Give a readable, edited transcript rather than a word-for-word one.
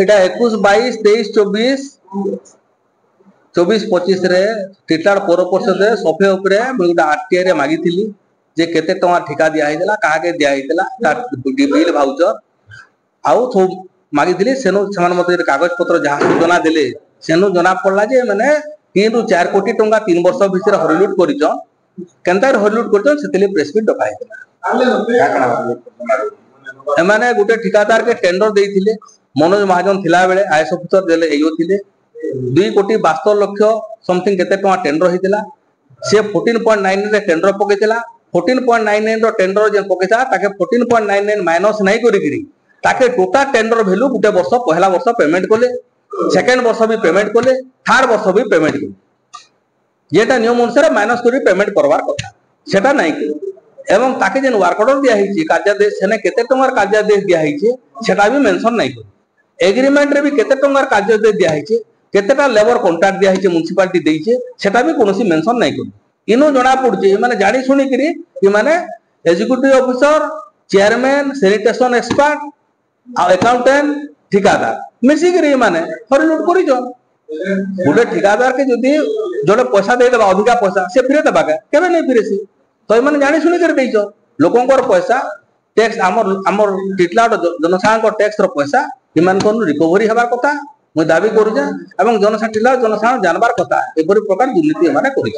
এটা 21, 22, 23, 24, 25 रे टिटलाड़ पौर परिषद सफे उपरे गोटे आरटीआई रे मागिथिली जे केते टंका ठिका दिया हैतला काहे दिया हैतला बिल भाउचर आउ थो मागिथिली सेनो समान मते कागज पत्र जहा सूचना देले सेनो जना पड़ला जे माने 3 ରୁ 4 कोटी टंका 3 वर्ष भितर हरिलुट करिचन केनतार हरिलुट करिचन सेतले प्रेस मीट डका हैतला एमाने गुटे ठिकादार के टेंडर देइथिले मनोज महाजन थिला बेले आईएएस अफिसर देले एयो थिले 2 कोटी 72 लाख समथिंग केते टंका टेंडर हितला से 14.99 रे टेंडर पकेतला 14.99 रो टेंडर जे पकेता ताके 14.99 माइनस नाही करिगिरी ताके टोटल टेंडर वैल्यू गुटे वर्ष पहला वर्ष पेमेंट कोले सेकंड वर्ष भी पेमेंट कोले थर्ड वर्ष भी पेमेंट कोले जेटा नियम अनुसार माइनस करी पेमेंट करवार कथा सेटा नाही के एवं ताके जेन वर्क ऑर्डर दिया हिची कार्यादेश सेने केते टंगार कार्यादेश दिया हिची सेटा भी मेंशन नाही कर एग्रीमेंट रे भी केते टंगार कार्यादेश दिया हिची केतेटा लेबर कॉन्ट्रैक्ट दिया हिची म्युनिसिपालिटी देइचे सेटा भी कोनोसी मेंशन नाही कर इनो जणा पडुची माने जाडी सुनी करी कि माने executive officer chairman sanitation expert आ अकाउंटेंट ठिकादार मिसी करी माने हरिलुट करी जो गुटे ठिकादार के जदी जड़े पैसा दे देबा अधिका पैसा से फिरे देबा केबे नहीं फिरे सी तो माने जानी सुनी कर देइछो लोकंकर पैसा टैक्स हमर टिटलाड जनसाधारण टैक्स रो पैसा इमान कोन रिकवरी हेबार कथा मु दाबी करू जे एवं जनसाधारण जानबार कथा एपरि प्रकार दुर्नीति माने करिछ।